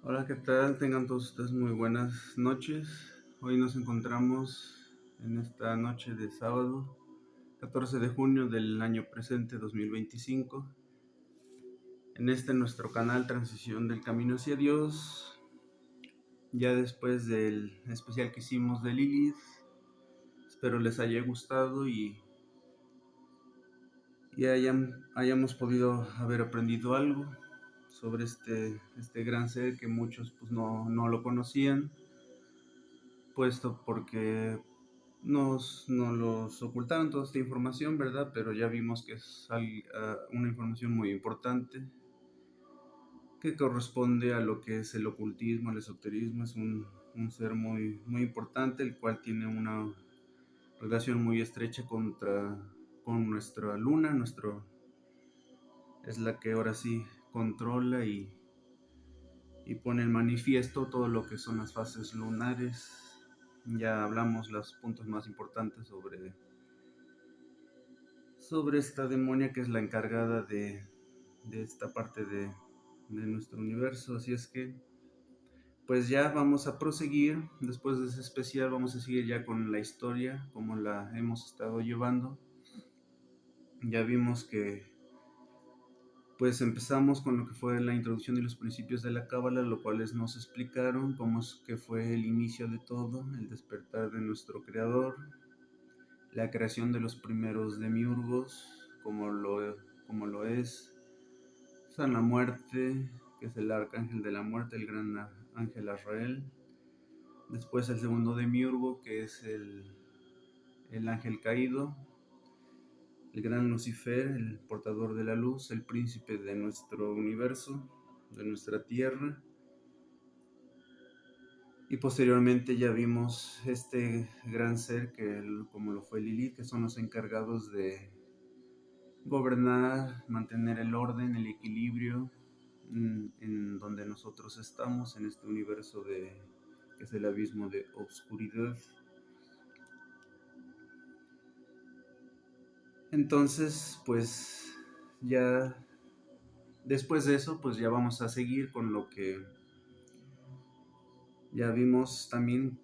Hola, ¿qué tal? Tengan todos ustedes muy buenas noches. Hoy nos encontramos en esta noche de sábado, 14 de junio del año presente 2025, en este nuestro canal Transición del Camino hacia Dios, ya después del especial que hicimos de Lilith. Espero les haya gustado y hayamos podido haber aprendido algo sobre este gran ser que muchos pues no lo conocían, puesto porque nos los ocultaron toda esta información, ¿verdad? Pero ya vimos que es una información muy importante que corresponde a lo que es el ocultismo, el esoterismo. Es un ser muy importante, el cual tiene una relación muy estrecha con nuestra luna. Es la que ahora sí controla y pone en manifiesto todo lo que son las fases lunares. Ya hablamos los puntos más importantes sobre esta demonia que es la encargada de esta parte de nuestro universo. Así es que pues ya vamos a proseguir. Después de ese especial vamos a seguir ya con la historia como la hemos estado llevando. Ya vimos que pues empezamos con lo que fue la introducción de los principios de la cábala, lo cuales nos explicaron cómo es que fue el inicio de todo, el despertar de nuestro creador, la creación de los primeros demiurgos, como lo es San la Muerte, que es el arcángel de la muerte, el gran ángel Azrael. Después el segundo demiurgo, que es el ángel caído, el gran Lucifer, el portador de la luz, el príncipe de nuestro universo, de nuestra tierra. Y posteriormente ya vimos este gran ser que, como lo fue Lilith, que son los encargados de gobernar, mantener el orden, el equilibrio en donde nosotros estamos, en este universo que es el abismo de oscuridad. Entonces, pues ya después de eso, pues ya vamos a seguir con lo que ya vimos también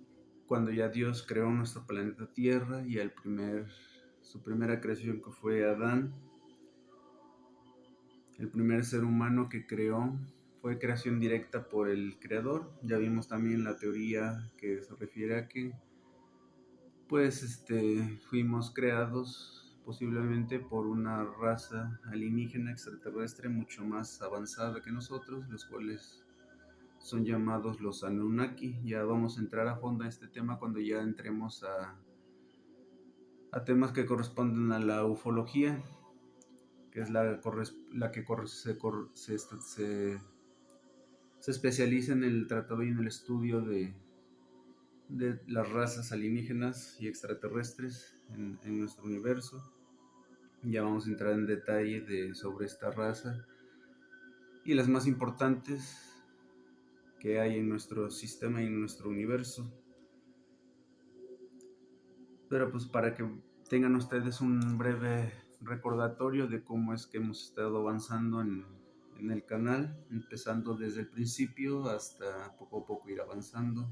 cuando ya Dios creó nuestro planeta Tierra y su primera creación, que fue Adán. El primer ser humano que creó fue creación directa por el creador. Ya vimos también la teoría que se refiere a que pues fuimos creados posiblemente por una raza alienígena extraterrestre mucho más avanzada que nosotros, los cuales son llamados los Anunnaki. Ya vamos a entrar a fondo a este tema cuando ya entremos a temas que corresponden a la ufología, que es la que se especializa en el tratado y en el estudio de las razas alienígenas y extraterrestres en nuestro universo. Ya vamos a entrar en detalle sobre esta raza y las más importantes que hay en nuestro sistema y en nuestro universo. Pero pues para que tengan ustedes un breve recordatorio de cómo es que hemos estado avanzando en el canal, empezando desde el principio hasta poco a poco ir avanzando.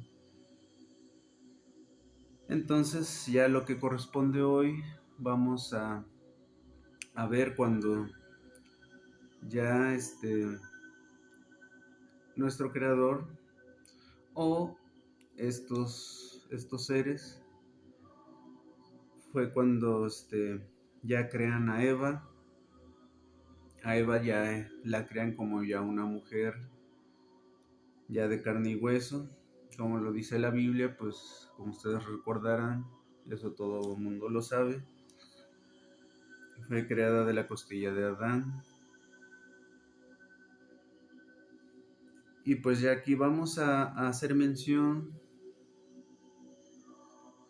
Entonces ya lo que corresponde hoy, vamos a ver cuando ya nuestro creador o estos seres, fue cuando ya crean a Eva. A Eva ya la crean como ya una mujer ya de carne y hueso, como lo dice la Biblia. Pues como ustedes recordarán, eso todo el mundo lo sabe, fue creada de la costilla de Adán. Y pues ya aquí vamos a hacer mención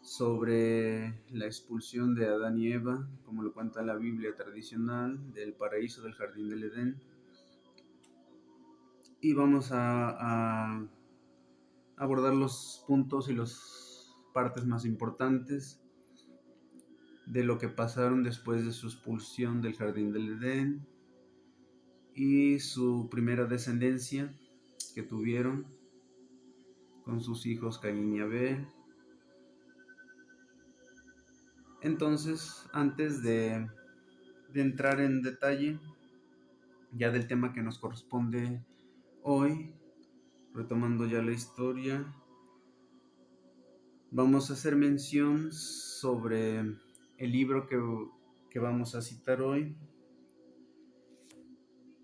sobre la expulsión de Adán y Eva, como lo cuenta la Biblia tradicional, del paraíso, del jardín del Edén. y vamos a abordar los puntos y las partes más importantes de lo que pasaron después de su expulsión del jardín del Edén y su primera descendencia que tuvieron con sus hijos Caín y Abel. Entonces, antes de entrar en detalle ya del tema que nos corresponde hoy, retomando ya la historia, vamos a hacer mención sobre el libro que vamos a citar hoy.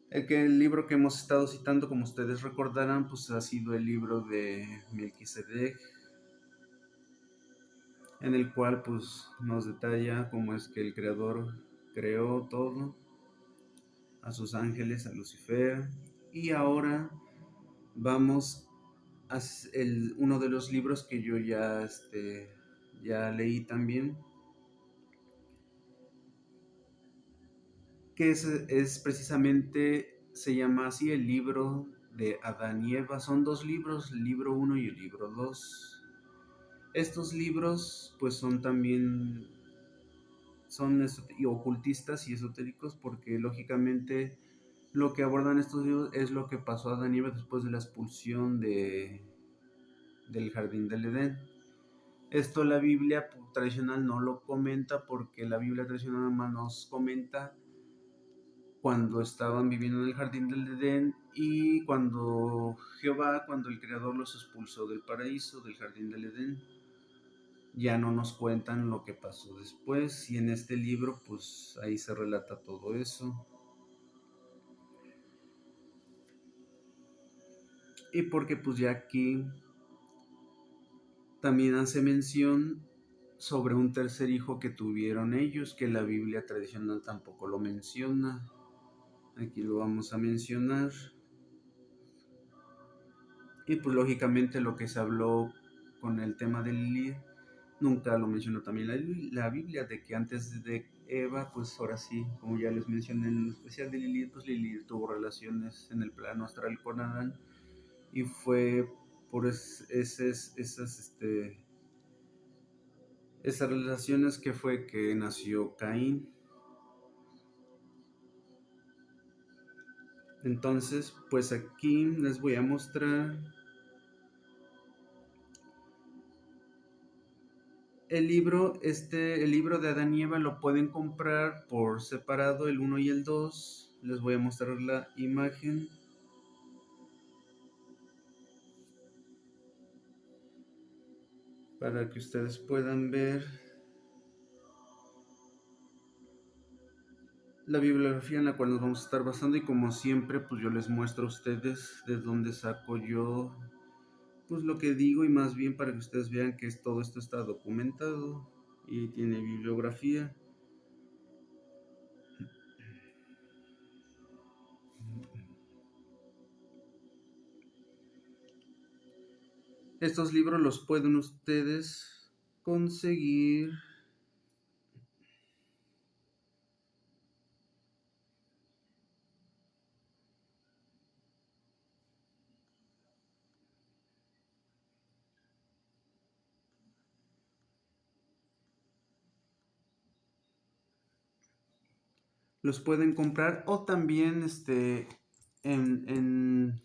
El libro que hemos estado citando, como ustedes recordarán, pues ha sido el libro de Melquisedec, en el cual pues nos detalla cómo es que el Creador creó todo, a sus ángeles, a Lucifer, y ahora vamos a uno de los libros que yo ya leí también, que es precisamente, se llama así, el libro de Adán y Eva. Son dos libros, el libro 1 y el libro 2. Estos libros pues son también ocultistas y esotéricos, porque lógicamente lo que abordan estos libros es lo que pasó a Adán y Eva después de la expulsión del jardín del Edén. Esto la Biblia tradicional no lo comenta, porque la Biblia tradicional nada más nos comenta cuando estaban viviendo en el jardín del Edén y cuando el Creador los expulsó del paraíso, del jardín del Edén. Ya no nos cuentan lo que pasó después, y en este libro pues ahí se relata todo eso. Y porque pues ya aquí también hace mención sobre un tercer hijo que tuvieron ellos, que la Biblia tradicional tampoco lo menciona. Aquí lo vamos a mencionar. Y pues lógicamente lo que se habló con el tema de Lilith, nunca lo mencionó también la Biblia, de que antes de Eva, pues ahora sí, como ya les mencioné en el especial de Lilith, pues Lilith tuvo relaciones en el plano astral con Adán, y fue por esas relaciones que fue que nació Caín. Entonces, pues aquí les voy a mostrar el libro. El libro de Adán y Eva lo pueden comprar por separado, el 1 y el 2. Les voy a mostrar la imagen para que ustedes puedan ver la bibliografía en la cual nos vamos a estar basando. Y como siempre, pues yo les muestro a ustedes de dónde saco yo pues lo que digo, y más bien para que ustedes vean que todo esto está documentado y tiene bibliografía. Estos libros los pueden ustedes conseguir los pueden comprar, o también en, en,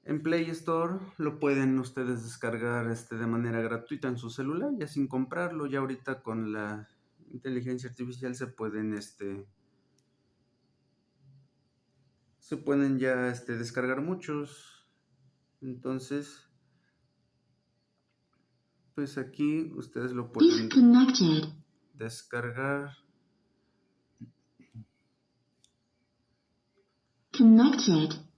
en Play Store lo pueden ustedes descargar de manera gratuita en su celular, ya sin comprarlo. Ya ahorita con la inteligencia artificial se pueden ya descargar muchos. Entonces, pues aquí ustedes lo pueden descargar. Connected.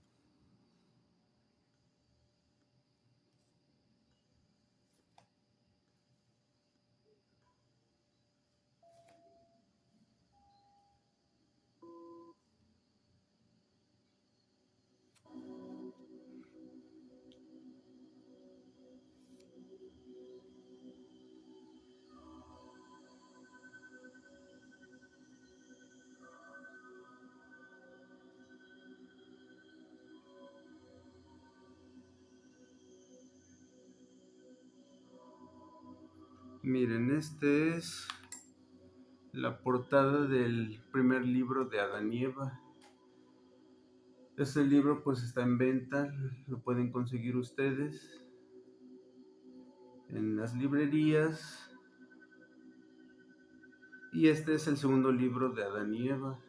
Miren, este es la portada del primer libro de Adán y Eva. Este libro pues está en venta, lo pueden conseguir ustedes en las librerías. Y este es el segundo libro de Adán y Eva.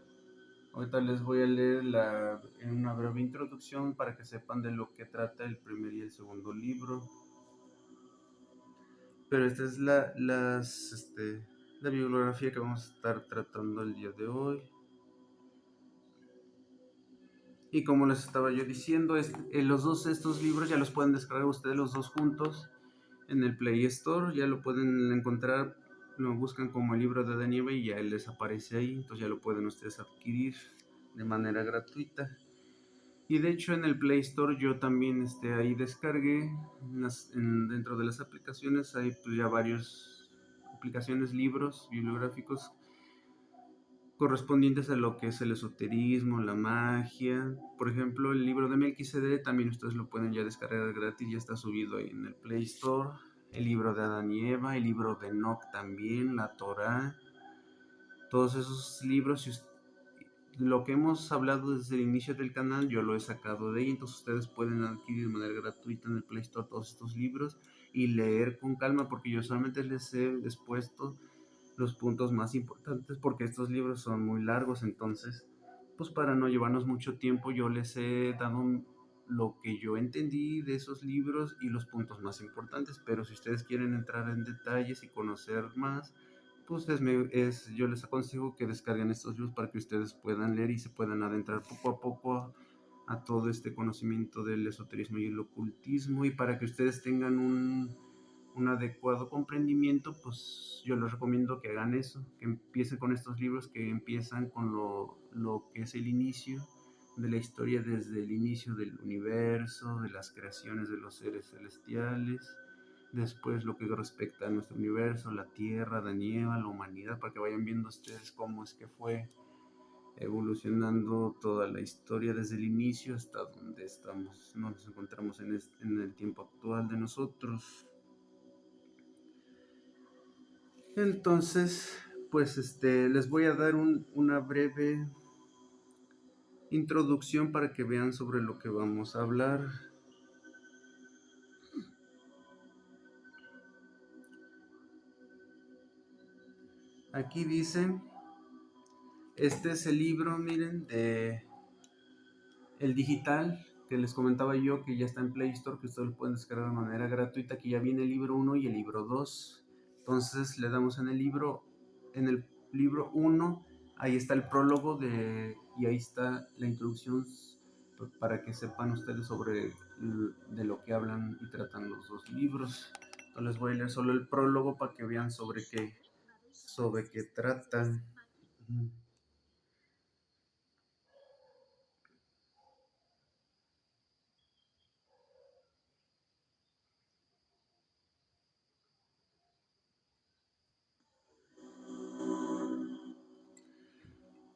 Ahorita les voy a leer una breve introducción para que sepan de lo que trata el primer y el segundo libro. Pero esta es la bibliografía que vamos a estar tratando el día de hoy. Y como les estaba yo diciendo, estos libros ya los pueden descargar ustedes los dos juntos en el Play Store. Ya lo pueden encontrar, lo buscan como el libro de Adán y Eva y ya les aparece ahí. Entonces ya lo pueden ustedes adquirir de manera gratuita. Y de hecho en el Play Store yo también ahí descargué dentro de las aplicaciones hay pues ya varias aplicaciones, libros bibliográficos correspondientes a lo que es el esoterismo, la magia. Por ejemplo, el libro de Melquisedec también ustedes lo pueden ya descargar gratis, ya está subido ahí en el Play Store. El libro de Adán y Eva, el libro de Enoch también, la Torá. Todos esos libros, lo que hemos hablado desde el inicio del canal, yo lo he sacado de ahí, entonces ustedes pueden adquirir de manera gratuita en el Play Store todos estos libros y leer con calma, porque yo solamente les he expuesto los puntos más importantes, porque estos libros son muy largos. Entonces pues para no llevarnos mucho tiempo yo les he dado lo que yo entendí de esos libros y los puntos más importantes, pero si ustedes quieren entrar en detalles y conocer más, pues yo les aconsejo que descarguen estos libros para que ustedes puedan leer y se puedan adentrar poco a poco a todo este conocimiento del esoterismo y el ocultismo, y para que ustedes tengan un adecuado comprendimiento, pues yo les recomiendo que hagan eso, que empiecen con estos libros que empiezan con lo que es el inicio de la historia, desde el inicio del universo, de las creaciones de los seres celestiales, después lo que respecta a nuestro universo, la Tierra, Adán y Eva, la humanidad, para que vayan viendo ustedes cómo es que fue evolucionando toda la historia desde el inicio hasta donde nos encontramos en el tiempo actual de nosotros. Entonces, pues les voy a dar una breve introducción para que vean sobre lo que vamos a hablar. Aquí dice, este es el libro, miren, el digital que les comentaba yo, que ya está en Play Store, que ustedes lo pueden descargar de manera gratuita, que ya viene el libro 1 y el libro 2. Entonces le damos en el libro 1, ahí está el prólogo y ahí está la introducción para que sepan ustedes de lo que hablan y tratan los dos libros. Entonces les voy a leer solo el prólogo para que vean sobre qué tratan.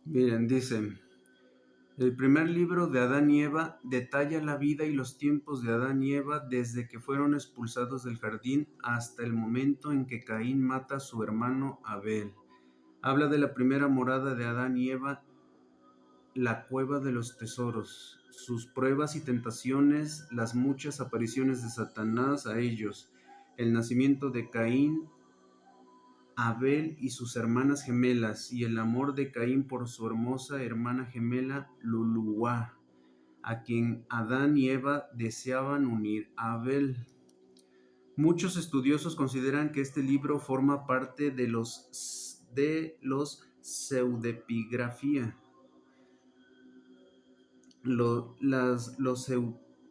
Miren, dice: el primer libro de Adán y Eva detalla la vida y los tiempos de Adán y Eva desde que fueron expulsados del jardín hasta el momento en que Caín mata a su hermano Abel. Habla de la primera morada de Adán y Eva, la cueva de los tesoros, sus pruebas y tentaciones, las muchas apariciones de Satanás a ellos, el nacimiento de Caín, Abel y sus hermanas gemelas, y el amor de Caín por su hermosa hermana gemela Luluá, a quien Adán y Eva deseaban unir a Abel. Muchos estudiosos consideran que este libro forma parte de los pseudepigrafía.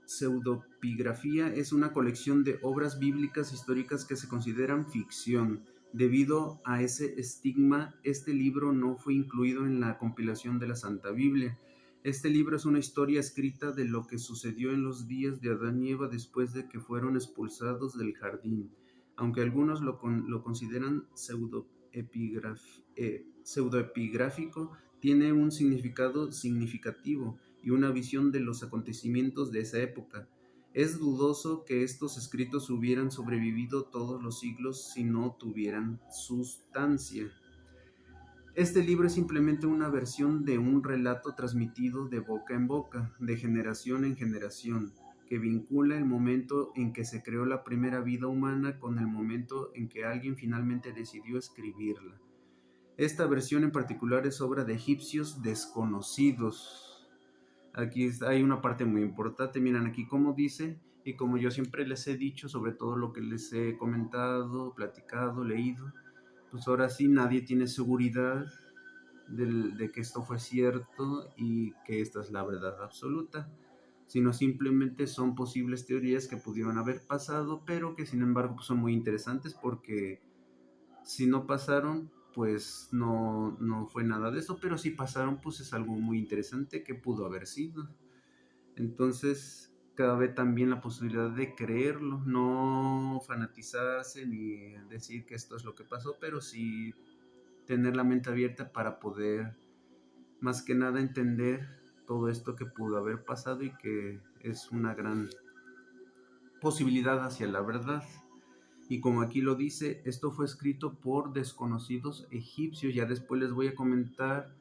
Pseudepigrafía es una colección de obras bíblicas históricas que se consideran ficción. Debido a ese estigma, este libro no fue incluido en la compilación de la Santa Biblia. Este libro es una historia escrita de lo que sucedió en los días de Adán y Eva después de que fueron expulsados del jardín. Aunque algunos lo consideran pseudoepigráfico, tiene un significado significativo y una visión de los acontecimientos de esa época. Es dudoso que estos escritos hubieran sobrevivido todos los siglos si no tuvieran sustancia. Este libro es simplemente una versión de un relato transmitido de boca en boca, de generación en generación, que vincula el momento en que se creó la primera vida humana con el momento en que alguien finalmente decidió escribirla. Esta versión en particular es obra de egipcios desconocidos. Aquí hay una parte muy importante, miren aquí cómo dice, y como yo siempre les he dicho, sobre todo lo que les he comentado, platicado, leído, pues ahora sí nadie tiene seguridad de que esto fue cierto y que esta es la verdad absoluta, sino simplemente son posibles teorías que pudieron haber pasado, pero que sin embargo pues, son muy interesantes porque si no pasaron, pues no fue nada de eso, pero si pasaron, pues es algo muy interesante que pudo haber sido. Entonces, cabe también la posibilidad de creerlo, no fanatizarse ni decir que esto es lo que pasó, pero sí tener la mente abierta para poder, más que nada, entender todo esto que pudo haber pasado y que es una gran posibilidad hacia la verdad. Y como aquí lo dice, esto fue escrito por desconocidos egipcios. Ya después les voy a comentar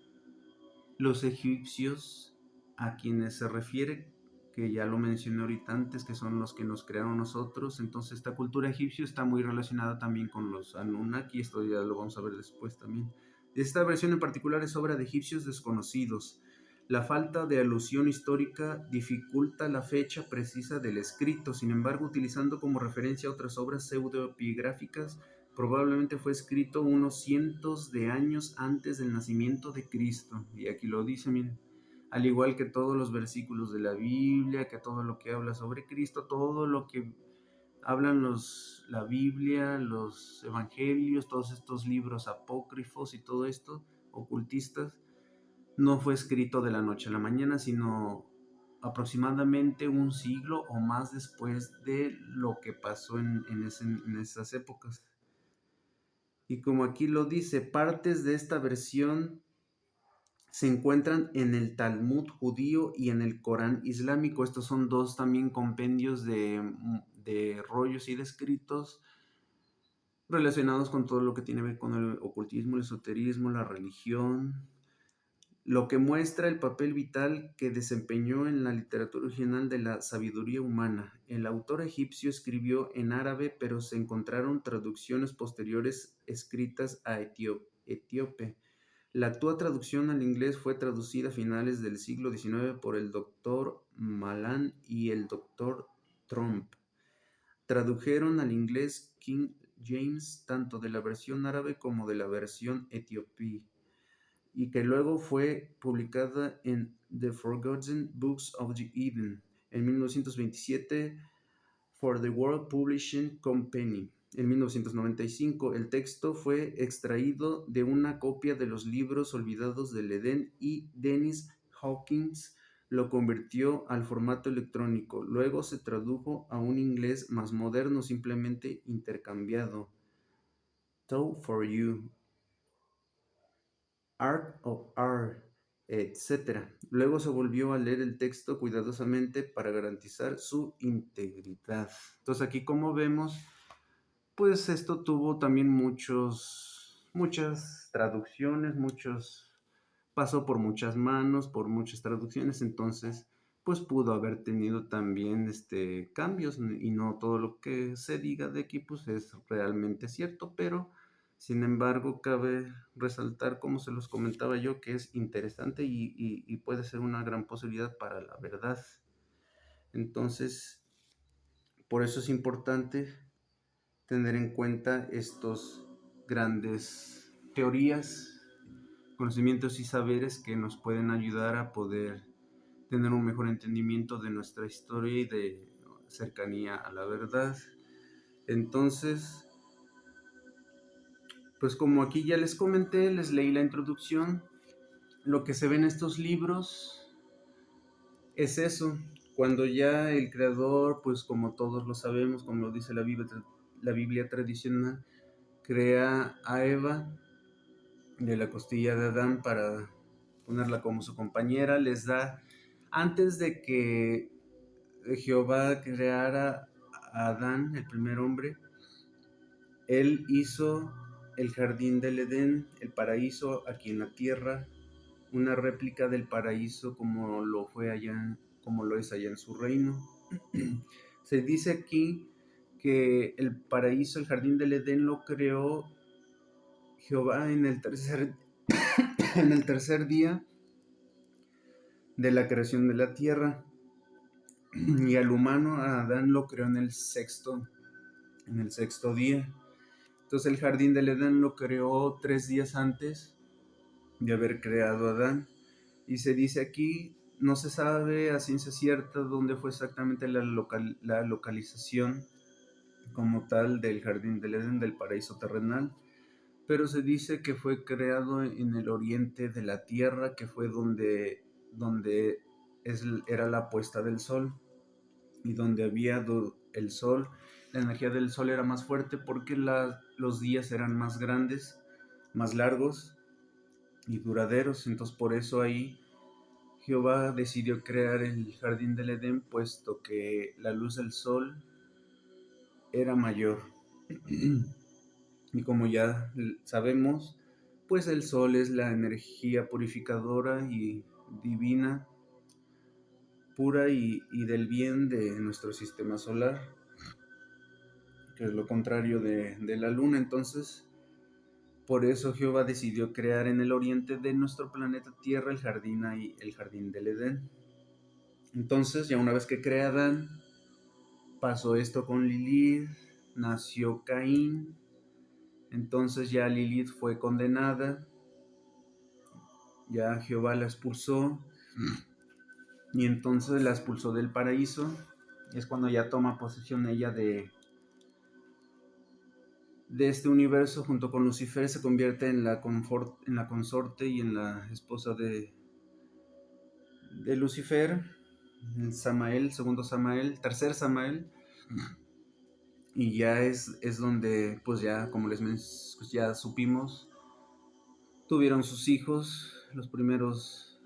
los egipcios a quienes se refiere, que ya lo mencioné ahorita antes, que son los que nos crearon nosotros. Entonces esta cultura egipcia está muy relacionada también con los Anunnaki, esto ya lo vamos a ver después también. Esta versión en particular es obra de egipcios desconocidos. La falta de alusión histórica dificulta la fecha precisa del escrito, sin embargo, utilizando como referencia otras obras pseudoepigráficas, probablemente fue escrito unos cientos de años antes del nacimiento de Cristo. Y aquí lo dice, miren, al igual que todos los versículos de la Biblia, que todo lo que habla sobre Cristo, todo lo que hablan la Biblia, los evangelios, todos estos libros apócrifos y todo esto, ocultistas, no fue escrito de la noche a la mañana, sino aproximadamente un siglo o más después de lo que pasó en esas épocas. Y como aquí lo dice, partes de esta versión se encuentran en el Talmud judío y en el Corán islámico. Estos son dos también compendios de rollos y de escritos relacionados con todo lo que tiene que ver con el ocultismo, el esoterismo, la religión, lo que muestra el papel vital que desempeñó en la literatura original de la sabiduría humana. El autor egipcio escribió en árabe, pero se encontraron traducciones posteriores escritas a etíope. La actual traducción al inglés fue traducida a finales del siglo XIX por el doctor Malan y el doctor Trump. Tradujeron al inglés King James tanto de la versión árabe como de la versión etíope, y que luego fue publicada en The Forgotten Books of the Eden en 1927 for the World Publishing Company. En 1995, el texto fue extraído de una copia de los libros olvidados del Edén y Dennis Hawkins lo convirtió al formato electrónico. Luego se tradujo a un inglés más moderno, simplemente intercambiado. Toe for You, Art of Art, etc. Luego se volvió a leer el texto cuidadosamente para garantizar su integridad. Entonces aquí como vemos, pues esto tuvo también muchas traducciones, pasó por muchas manos, por muchas traducciones, entonces pues pudo haber tenido también cambios y no todo lo que se diga de aquí pues es realmente cierto, pero sin embargo cabe resaltar, como se los comentaba yo, que es interesante y puede ser una gran posibilidad para la verdad. Entonces, por eso es importante tener en cuenta estos grandes teorías, conocimientos y saberes que nos pueden ayudar a poder tener un mejor entendimiento de nuestra historia y de cercanía a la verdad. Entonces, pues como aquí ya les comenté, les leí la introducción, lo que se ve en estos libros es eso. Cuando ya el creador, pues como todos lo sabemos, como lo dice la Biblia tradicional, crea a Eva de la costilla de Adán para ponerla como su compañera, les da, antes de que Jehová creara a Adán, el primer hombre, él hizo el jardín del Edén, el paraíso aquí en la tierra, una réplica del paraíso como lo fue allá, como lo es allá en su reino. Se dice aquí que el paraíso, el jardín del Edén, lo creó Jehová en el tercer día de la creación de la tierra, y al humano, a Adán, lo creó en el sexto día. Entonces el jardín del Edén lo creó 3 días antes de haber creado a Adán. Y se dice aquí, no se sabe a ciencia cierta dónde fue exactamente la localización como tal del jardín del Edén, del paraíso terrenal, pero se dice que fue creado en el oriente de la tierra, que fue donde era la puesta del sol, y donde había el sol. La energía del sol era más fuerte porque los días eran más grandes, más largos y duraderos. Entonces por eso ahí Jehová decidió crear el jardín del Edén, puesto que la luz del sol era mayor. Y como ya sabemos, pues el sol es la energía purificadora y divina, pura y del bien de nuestro sistema solar, que es lo contrario de la luna. Entonces, por eso Jehová decidió crear en el oriente de nuestro planeta Tierra el jardín del Edén. Entonces, ya una vez que crea Adán, pasó esto con Lilith, nació Caín. Entonces ya Lilith fue condenada, ya Jehová la expulsó, y entonces la expulsó del paraíso. Es cuando ya toma posesión ella de este universo junto con Lucifer, se convierte en la consorte y en la esposa de Lucifer, el Samael, segundo Samael, tercer Samael. Y ya es donde, pues ya, como pues ya supimos, tuvieron sus hijos, los primeros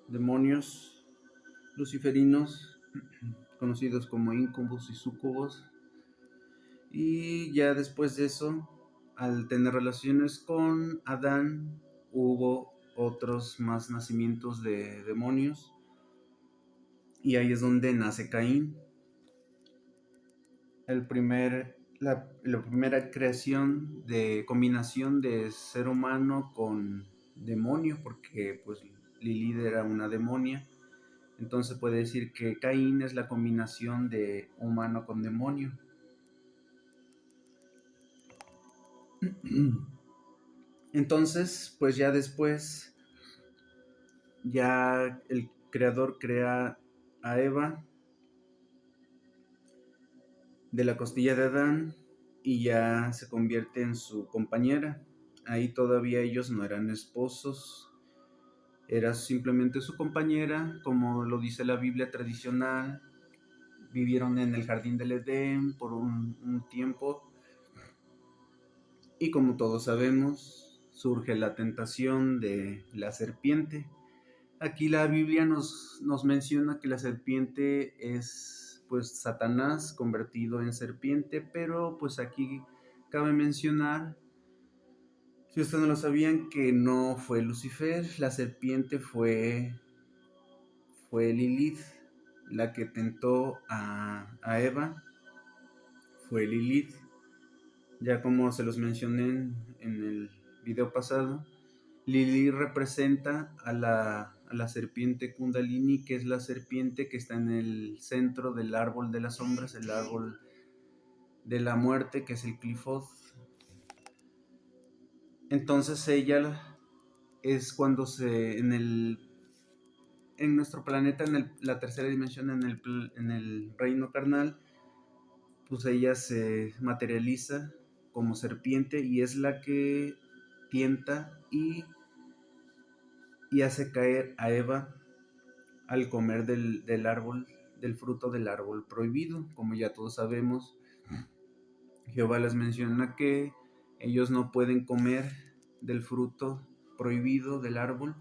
demonios luciferinos, conocidos como incubos y sucubos. Y ya después de eso, al tener relaciones con Adán, hubo otros más nacimientos de demonios. Y ahí es donde nace Caín. La primera creación de combinación de ser humano con demonio, porque pues Lilith era una demonia. Entonces puede decir que Caín es la combinación de humano con demonio. Entonces, pues ya después, ya el creador crea a Eva de la costilla de Adán y ya se convierte en su compañera. Ahí todavía ellos no eran esposos, era simplemente su compañera, como lo dice la Biblia tradicional. Vivieron en el jardín del Edén por un tiempo, y como todos sabemos, surge la tentación de la serpiente. Aquí la Biblia nos menciona que la serpiente es pues Satanás convertido en serpiente, pero pues aquí cabe mencionar, si ustedes no lo sabían, que no fue Lucifer, la serpiente fue Lilith, la que tentó a Eva, fue Lilith. Ya como se los mencioné en el video pasado, Lilith representa a la serpiente Kundalini, que es la serpiente que está en el centro del árbol de las sombras, el árbol de la muerte, que es el Qliphoth. Entonces ella es cuando en nuestro planeta, en la tercera dimensión, en el reino carnal, pues ella se materializa como serpiente y es la que tienta y hace caer a Eva al comer del árbol, del fruto del árbol prohibido. Como ya todos sabemos, Jehová les menciona que ellos no pueden comer del fruto prohibido del árbol,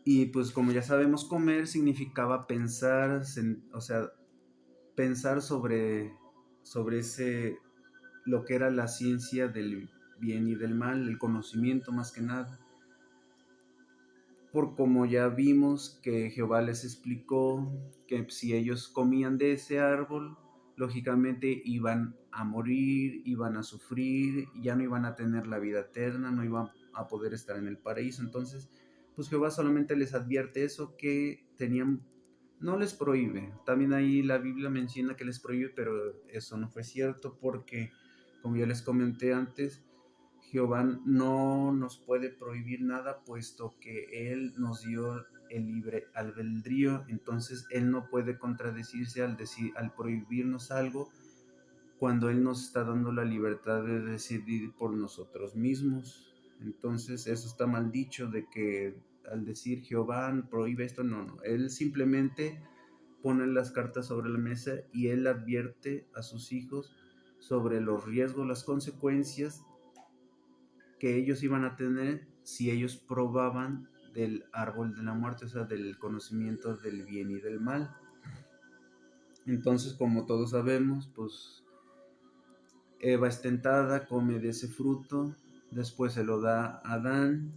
Y pues como ya sabemos, comer significaba pensar, o sea, pensar sobre lo que era la ciencia del bien y del mal, el conocimiento más que nada. Por como ya vimos que Jehová les explicó que si ellos comían de ese árbol, lógicamente iban a morir, iban a sufrir, ya no iban a tener la vida eterna, no iban a poder estar en el paraíso. Entonces, pues Jehová solamente les advierte eso, que tenían, no les prohíbe. También ahí la Biblia menciona que les prohíbe, pero eso no fue cierto porque, como ya les comenté antes, Jehová no nos puede prohibir nada, puesto que Él nos dio el libre albedrío. Entonces Él no puede contradecirse al prohibirnos algo, cuando Él nos está dando la libertad de decidir por nosotros mismos. Entonces eso está mal dicho, de que al decir Jehová prohíbe esto, no, no. Él simplemente pone las cartas sobre la mesa y Él advierte a sus hijos sobre los riesgos, las consecuencias que ellos iban a tener si ellos probaban del árbol de la muerte, o sea, del conocimiento del bien y del mal. Entonces, como todos sabemos, pues Eva es tentada, come de ese fruto, después se lo da a Adán,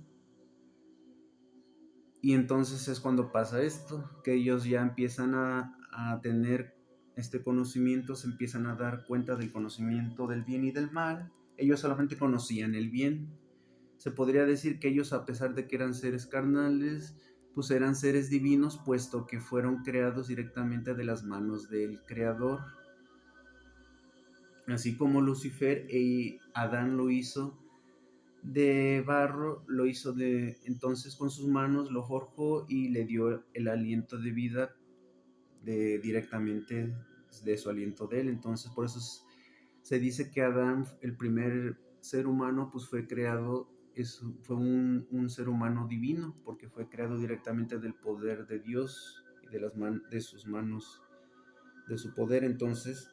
y entonces es cuando pasa esto, que ellos ya empiezan a tener este conocimiento, se empiezan a dar cuenta del conocimiento del bien y del mal. Ellos solamente conocían el bien. Se podría decir que ellos, a pesar de que eran seres carnales, pues eran seres divinos, puesto que fueron creados directamente de las manos del Creador. Así como Lucifer y Adán lo hizo de barro, lo hizo entonces con sus manos, lo forjó y le dio el aliento de vida directamente de su aliento de él. Entonces por eso se dice que Adán, el primer ser humano, pues fue creado, fue un ser humano divino, porque fue creado directamente del poder de Dios y de sus manos, de su poder. Entonces,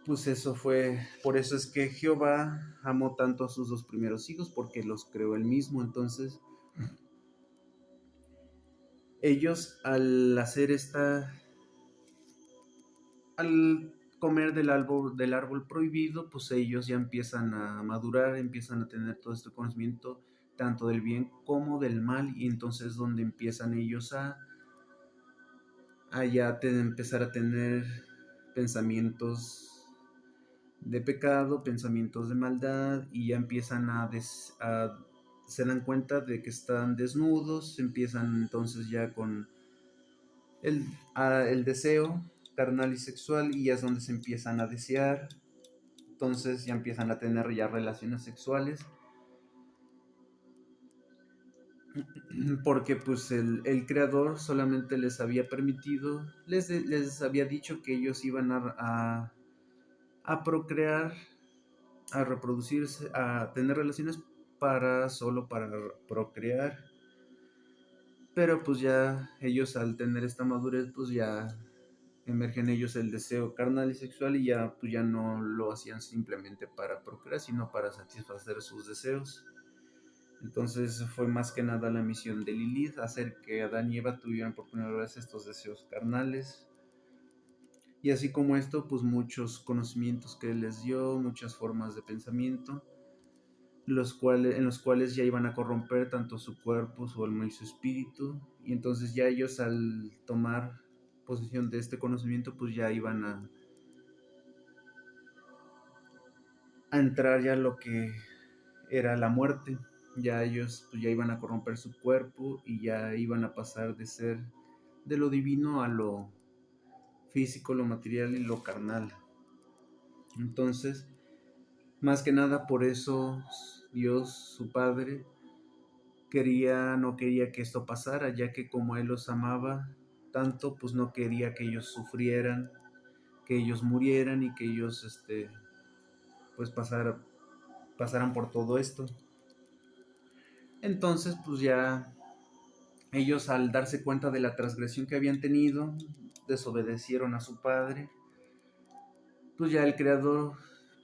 pues eso fue, por eso es que Jehová amó tanto a sus dos primeros hijos, porque los creó él mismo. Entonces, ellos al comer del árbol prohibido, pues ellos ya empiezan a madurar, empiezan a tener todo este conocimiento, tanto del bien como del mal, y entonces donde empiezan ellos a ya empezar a tener pensamientos de pecado, pensamientos de maldad, y ya empiezan se dan cuenta de que están desnudos, empiezan entonces ya con el, el deseo carnal y sexual, y ya es donde se empiezan a desear. Entonces ya empiezan a tener ya relaciones sexuales, porque pues el creador solamente les había permitido, les había dicho que ellos iban a procrear, a reproducirse, a tener relaciones solo para procrear. Pero pues ya ellos, al tener esta madurez, pues ya emerge en ellos el deseo carnal y sexual, y ya pues ya no lo hacían simplemente para procrear, sino para satisfacer sus deseos. Entonces fue más que nada la misión de Lilith, hacer que Adán y Eva tuvieran por primera vez estos deseos carnales. Y así como esto, pues muchos conocimientos que él les dio, muchas formas de pensamiento, en los cuales ya iban a corromper tanto su cuerpo, su alma y su espíritu. Y entonces ya ellos, al tomar posesión de este conocimiento, pues ya iban a entrar ya lo que era la muerte. Ya ellos pues ya iban a corromper su cuerpo, y ya iban a pasar de ser de lo divino a lo físico, lo material y lo carnal. Entonces, más que nada por eso Dios, su Padre, no quería que esto pasara, ya que como Él los amaba tanto, pues no quería que ellos sufrieran, que ellos murieran, y que ellos pues pasaran por todo esto. Entonces, pues ya ellos, al darse cuenta de la transgresión que habían tenido, desobedecieron a su padre. Pues ya el creador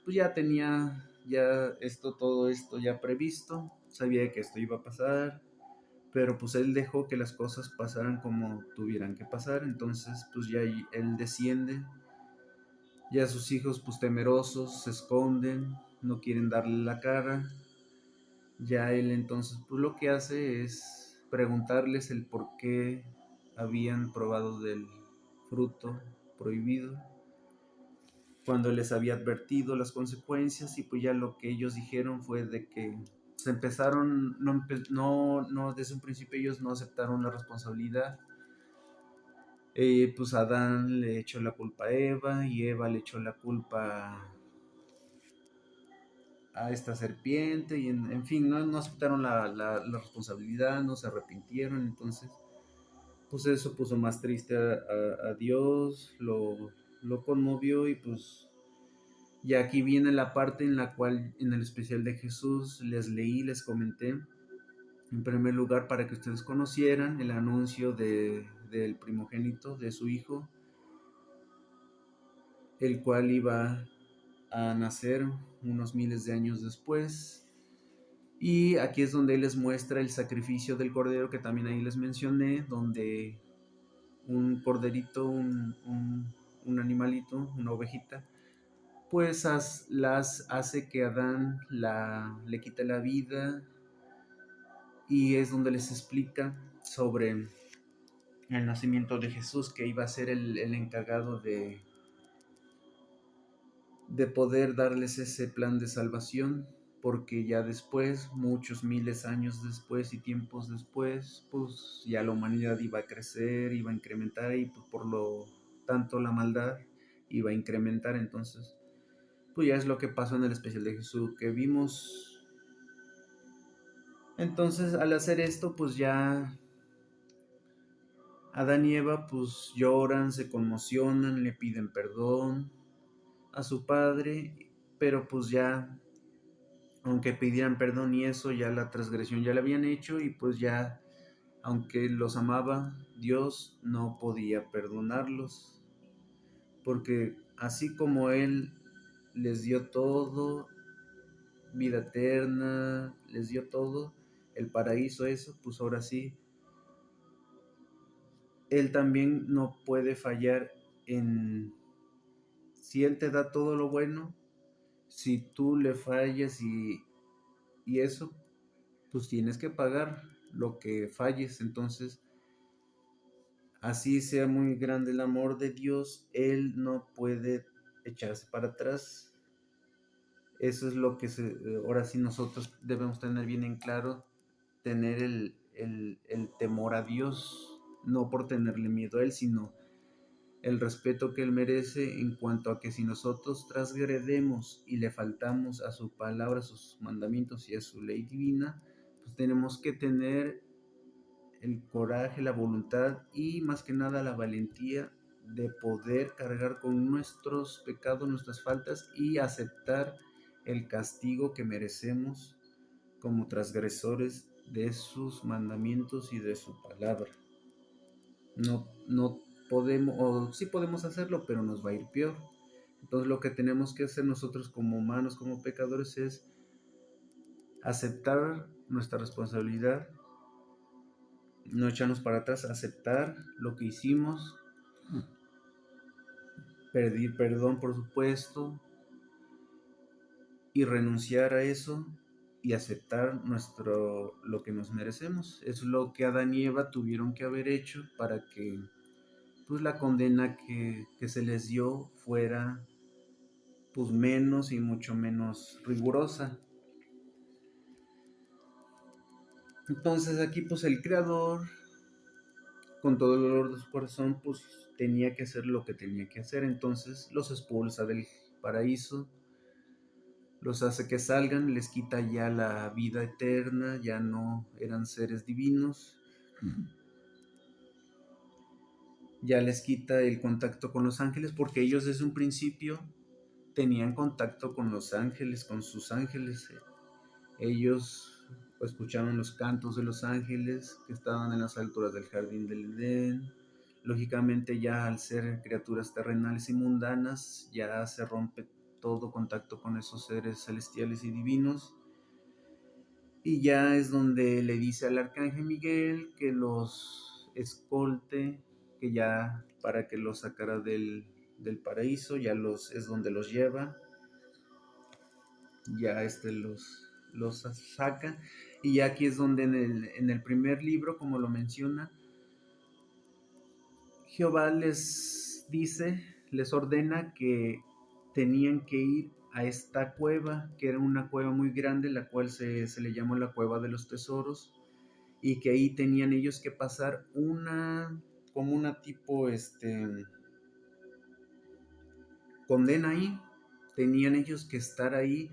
pues ya tenía ya todo esto ya previsto, sabía que esto iba a pasar, pero pues él dejó que las cosas pasaran como tuvieran que pasar. Entonces pues ya él desciende, ya sus hijos pues temerosos se esconden, no quieren darle la cara. Ya él entonces pues lo que hace es preguntarles el por qué habían probado del fruto prohibido, cuando les había advertido las consecuencias. Y pues ya lo que ellos dijeron fue de que se empezaron, no, desde un principio ellos no aceptaron la responsabilidad. Pues Adán le echó la culpa a Eva y Eva le echó la culpa a esta serpiente y en fin, no aceptaron la responsabilidad, no se arrepintieron. Entonces pues eso puso más triste a Dios, lo conmovió. Y pues ya aquí viene la parte en la cual en el especial de Jesús les leí, les comenté, en primer lugar, para que ustedes conocieran el anuncio del primogénito, de su hijo, el cual iba a nacer unos miles de años después. Y aquí es donde él les muestra el sacrificio del cordero, que también ahí les mencioné, donde un corderito, un animalito, una ovejita, pues las hace que Adán le quite la vida. Y es donde les explica sobre el nacimiento de Jesús, que iba a ser el encargado de poder darles ese plan de salvación, porque ya después, muchos miles de años después y tiempos después, pues ya la humanidad iba a crecer, iba a incrementar, y pues por lo tanto la maldad iba a incrementar. Entonces pues ya es lo que pasó en el especial de Jesús que vimos. Entonces al hacer esto pues ya Adán y Eva pues lloran, se conmocionan, le piden perdón a su padre, pero pues ya, aunque pidieran perdón y eso, ya la transgresión ya la habían hecho. Y pues ya, aunque los amaba, Dios no podía perdonarlos, porque así como Él les dio todo, vida eterna, les dio todo, el paraíso, eso, pues ahora sí, Él también no puede fallar en, si Él te da todo lo bueno, si tú le fallas y eso, pues tienes que pagar lo que falles. Entonces, así sea muy grande el amor de Dios, Él no puede echarse para atrás. Eso es lo que ahora sí nosotros debemos tener bien en claro, tener el temor a Dios, no por tenerle miedo a Él, sino el respeto que Él merece, en cuanto a que si nosotros transgredemos y le faltamos a su palabra, a sus mandamientos y a su ley divina, pues tenemos que tener el coraje, la voluntad y más que nada la valentía de poder cargar con nuestros pecados, nuestras faltas, y aceptar el castigo que merecemos como transgresores de sus mandamientos y de su palabra. No podemos, o sí podemos hacerlo, pero nos va a ir peor. Entonces lo que tenemos que hacer nosotros como humanos, como pecadores, es aceptar nuestra responsabilidad, no echarnos para atrás, aceptar lo que hicimos, pedir perdón por supuesto, y renunciar a eso y aceptar lo que nos merecemos. Es lo que Adán y Eva tuvieron que haber hecho para que pues la condena que se les dio fuera pues menos y mucho menos rigurosa. Entonces aquí pues el creador, con todo el dolor de su corazón, pues tenía que hacer lo que tenía que hacer. Entonces los expulsa del paraíso, los hace que salgan, les quita ya la vida eterna, ya no eran seres divinos, ya les quita el contacto con los ángeles, porque ellos desde un principio tenían contacto con los ángeles, con sus ángeles. Ellos escuchaban los cantos de los ángeles que estaban en las alturas del jardín del Edén. Lógicamente ya al ser criaturas terrenales y mundanas, ya se rompe todo contacto con esos seres celestiales y divinos. Y ya es donde le dice al arcángel Miguel que los escolte, que ya para que los sacara del paraíso, ya es donde los lleva, ya los saca. Y ya aquí es donde en el primer libro, como lo menciona, Jehová les dice, les ordena que tenían que ir a esta cueva, que era una cueva muy grande, la cual se le llamó la cueva de los tesoros, y que ahí tenían ellos que pasar como una tipo, condena ahí, tenían ellos que estar ahí.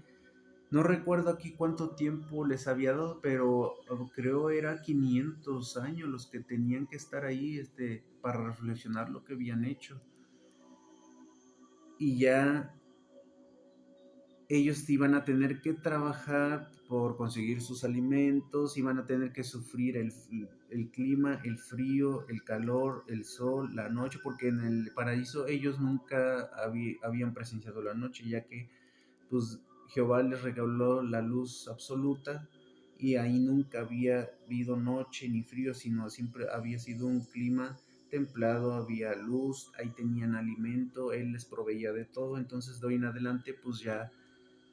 No recuerdo aquí cuánto tiempo les había dado, pero creo era 500 años los que tenían que estar ahí, para reflexionar lo que habían hecho. Y ya ellos iban a tener que trabajar por conseguir sus alimentos, iban a tener que sufrir el clima, el frío, el calor, el sol, la noche, porque en el paraíso ellos nunca habían presenciado la noche, ya que pues Jehová les regaló la luz absoluta y ahí nunca había habido noche ni frío, sino siempre había sido un clima templado, había luz, ahí tenían alimento, Él les proveía de todo. Entonces de hoy en adelante pues ya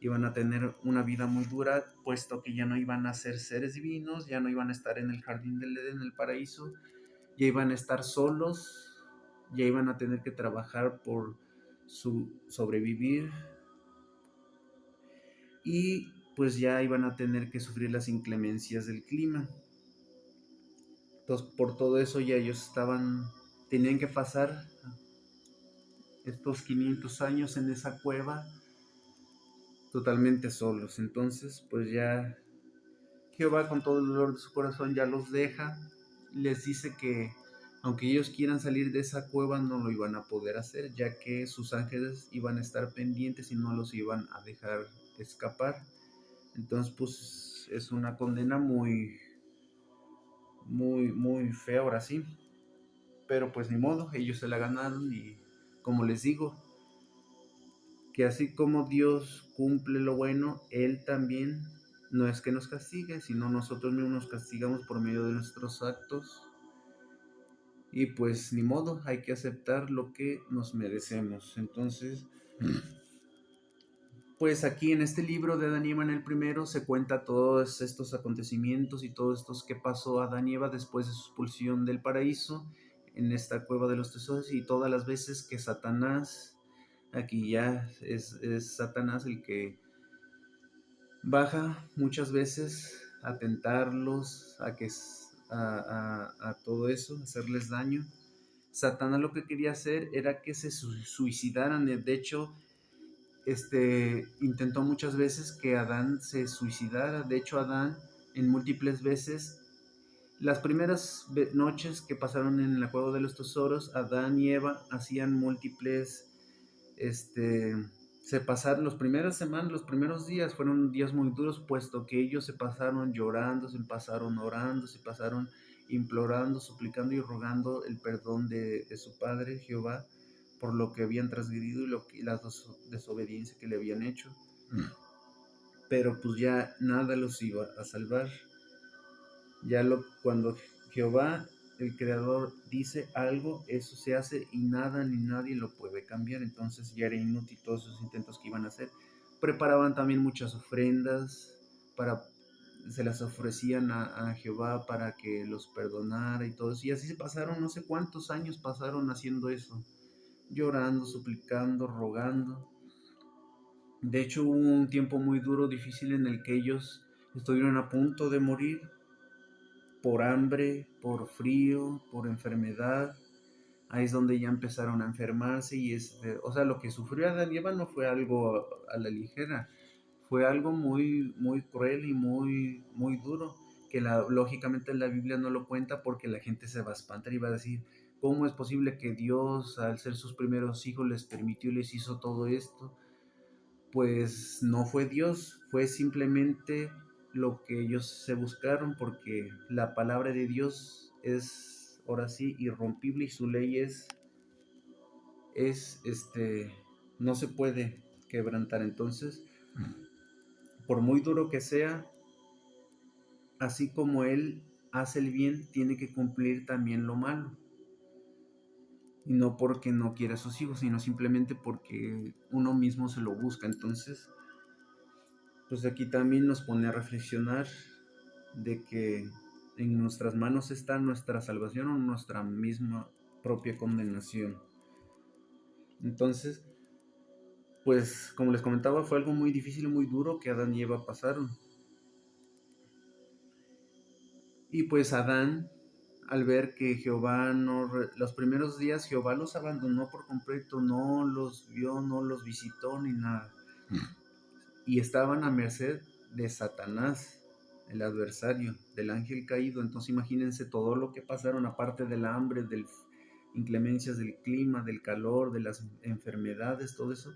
iban a tener una vida muy dura, puesto que ya no iban a ser seres divinos, ya no iban a estar en el jardín del Edén, en el paraíso, ya iban a estar solos, ya iban a tener que trabajar por su sobrevivir, y pues ya iban a tener que sufrir las inclemencias del clima. Entonces, por todo eso ya ellos tenían que pasar estos 500 años en esa cueva totalmente solos. Entonces, pues ya Jehová con todo el dolor de su corazón ya los deja, les dice que aunque ellos quieran salir de esa cueva no lo iban a poder hacer, ya que sus ángeles iban a estar pendientes y no los iban a dejar escapar. Entonces, pues es una condena muy, muy, muy fea ahora sí. Pero pues ni modo, ellos se la ganaron y como les digo, que así como Dios cumple lo bueno, Él también no es que nos castigue, sino nosotros mismos nos castigamos por medio de nuestros actos. Y pues ni modo, hay que aceptar lo que nos merecemos. Entonces, pues aquí en este libro de Adán y Eva en el primero se cuenta todos estos acontecimientos y todos estos que pasó a Adán y Eva después de su expulsión del paraíso en esta cueva de los tesoros, y todas las veces que Satanás, aquí ya es Satanás el que baja muchas veces a tentarlos, a todo eso, hacerles daño. Satanás lo que quería hacer era que se suicidaran. De hecho, intentó muchas veces que Adán se suicidara. De hecho, Adán en múltiples veces, las primeras noches que pasaron en la cueva de los tesoros, Adán y Eva hacían múltiples, este, se pasaron las primeras semanas, los primeros días fueron días muy duros, puesto que ellos se pasaron llorando, se pasaron orando, se pasaron implorando, suplicando y rogando el perdón de su padre Jehová por lo que habían transgredido y la desobediencia que le habían hecho. Pero pues ya nada los iba a salvar. Cuando Jehová, el Creador, dice algo, eso se hace y nada ni nadie lo puede cambiar. Entonces ya era inútil todos esos intentos que iban a hacer. Preparaban también muchas ofrendas, se las ofrecían a Jehová para que los perdonara y todo eso. Y así se pasaron, no sé cuántos años pasaron haciendo eso, llorando, suplicando, rogando. De hecho, hubo un tiempo muy duro, difícil, en el que ellos estuvieron a punto de morir por hambre, por frío, por enfermedad. Ahí es donde ya empezaron a enfermarse y o sea, lo que sufrió Adán y Eva no fue algo a la ligera, fue algo muy, muy cruel y muy, muy duro, que lógicamente la Biblia no lo cuenta porque la gente se va a espantar y va a decir, ¿cómo es posible que Dios, al ser sus primeros hijos, les permitió y les hizo todo esto? Pues no fue Dios, fue simplemente lo que ellos se buscaron, porque la palabra de Dios es ahora sí irrompible y su ley es no se puede quebrantar. Entonces, por muy duro que sea, así como él hace el bien, tiene que cumplir también lo malo. Y no porque no quiera a sus hijos, sino simplemente porque uno mismo se lo busca. Entonces, pues aquí también nos pone a reflexionar de que en nuestras manos está nuestra salvación o nuestra misma propia condenación. Entonces, pues como les comentaba, fue algo muy difícil y muy duro que Adán y Eva pasaron. Y pues Adán, al ver que Jehová los primeros días Jehová los abandonó por completo, no los vio, no los visitó ni nada. Y estaban a merced de Satanás, el adversario, del ángel caído. Entonces imagínense todo lo que pasaron, aparte del hambre, de inclemencias del clima, del calor, de las enfermedades, todo eso.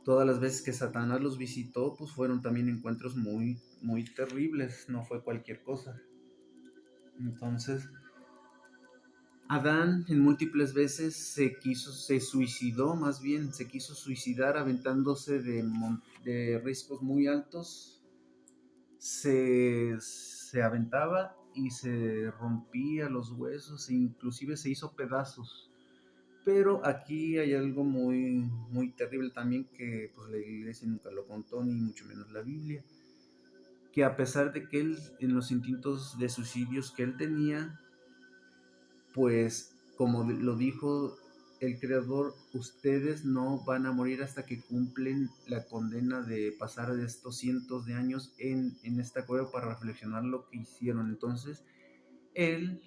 Todas las veces que Satanás los visitó, pues fueron también encuentros muy, muy terribles, no fue cualquier cosa. Entonces, Adán en múltiples veces se suicidó, más bien, se quiso suicidar aventándose de riscos muy altos. Se aventaba y se rompía los huesos e inclusive se hizo pedazos. Pero aquí hay algo muy, muy terrible también que pues la iglesia nunca lo contó, ni mucho menos la Biblia, que a pesar de que él en los instintos de suicidios que él tenía, pues como lo dijo el creador, ustedes no van a morir hasta que cumplen la condena de pasar de estos cientos de años en esta cueva para reflexionar lo que hicieron. Entonces, él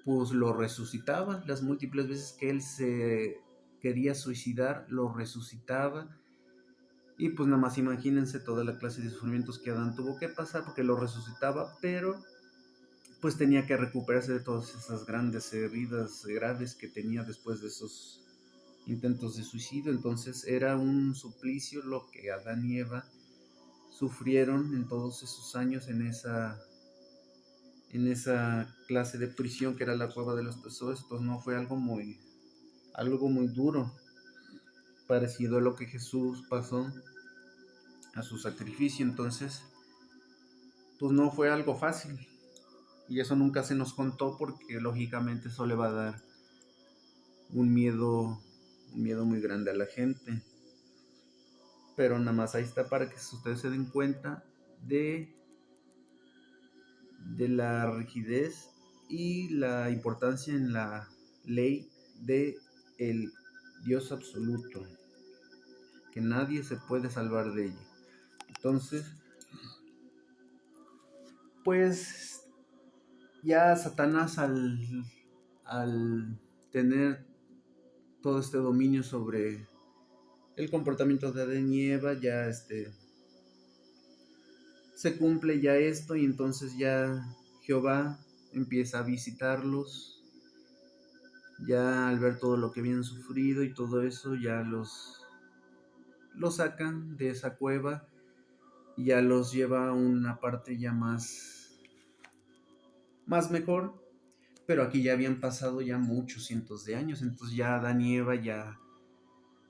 pues lo resucitaba las múltiples veces que él se quería suicidar, lo resucitaba. Y pues nada más imagínense toda la clase de sufrimientos que Adán tuvo que pasar porque lo resucitaba, pero pues tenía que recuperarse de todas esas grandes heridas graves que tenía después de esos intentos de suicidio. Entonces era un suplicio lo que Adán y Eva sufrieron en todos esos años en esa clase de prisión que era la cueva de los tesoros. Pues no fue algo muy duro, parecido a lo que Jesús pasó a su sacrificio. Entonces, pues no fue algo fácil. Y eso nunca se nos contó porque lógicamente eso le va a dar un miedo, un miedo muy grande a la gente. Pero nada más ahí está para que ustedes se den cuenta de la rigidez y la importancia en la ley de el Dios absoluto, que nadie se puede salvar de ella. Entonces, pues ya Satanás al tener todo este dominio sobre el comportamiento de Adán y Eva, ya se cumple ya esto y entonces ya Jehová empieza a visitarlos, ya al ver todo lo que habían sufrido y todo eso, ya los sacan de esa cueva y ya los lleva a una parte ya más mejor, pero aquí ya habían pasado ya muchos cientos de años, entonces ya Adán y Eva ya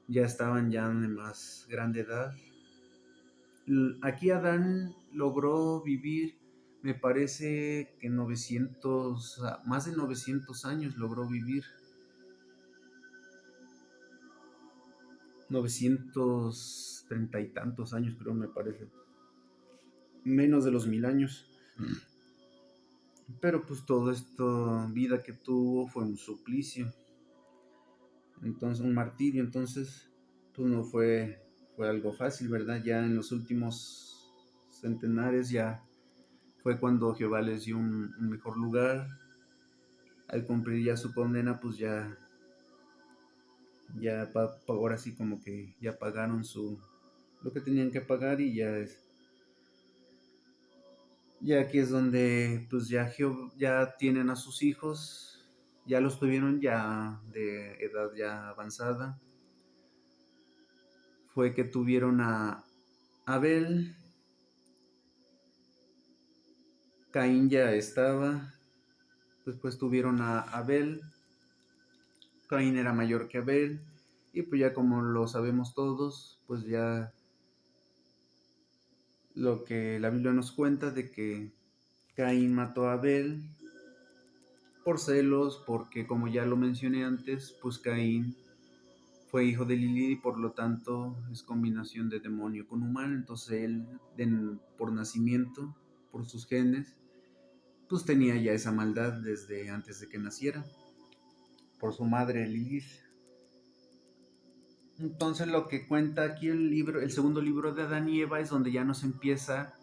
estaban ya de más grande edad. Aquí Adán logró vivir, me parece que más de 900 años logró vivir. 930 y tantos años creo, me parece. Menos de los 1000 años. Pero pues toda esta vida que tuvo fue un suplicio. Entonces, un martirio. Entonces, pues no fue algo fácil, ¿verdad? Ya en los últimos centenares ya fue cuando Jehová les dio un mejor lugar. Al cumplir ya su condena, pues ahora sí como que ya pagaron lo que tenían que pagar y ya aquí es donde pues ya tienen a sus hijos, ya los tuvieron ya de edad ya avanzada. Fue que tuvieron a Abel, Caín ya estaba, después tuvieron a Abel, Caín era mayor que Abel, y pues ya como lo sabemos todos, pues ya lo que la Biblia nos cuenta de que Caín mató a Abel por celos, porque como ya lo mencioné antes, pues Caín fue hijo de Lilith y por lo tanto es combinación de demonio con humano, entonces él por nacimiento, por sus genes, pues tenía ya esa maldad desde antes de que naciera, por su madre Lilith. Entonces lo que cuenta aquí el libro, el segundo libro de Adán y Eva, es donde ya nos empieza,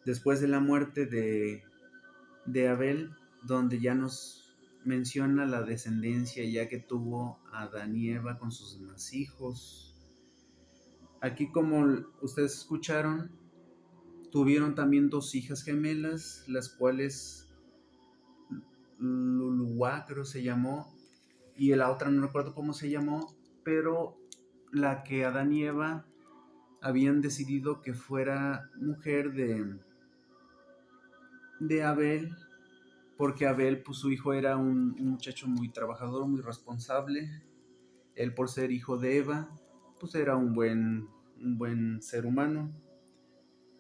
después de la muerte de Abel, donde ya nos menciona la descendencia ya que tuvo Adán y Eva con sus demás hijos. Aquí, como ustedes escucharon, tuvieron también dos hijas gemelas, las cuales Luluá creo se llamó, y la otra no recuerdo cómo se llamó, pero la que Adán y Eva habían decidido que fuera mujer de Abel, porque Abel, pues su hijo era un muchacho muy trabajador, muy responsable. Él, por ser hijo de Eva, pues era un buen ser humano.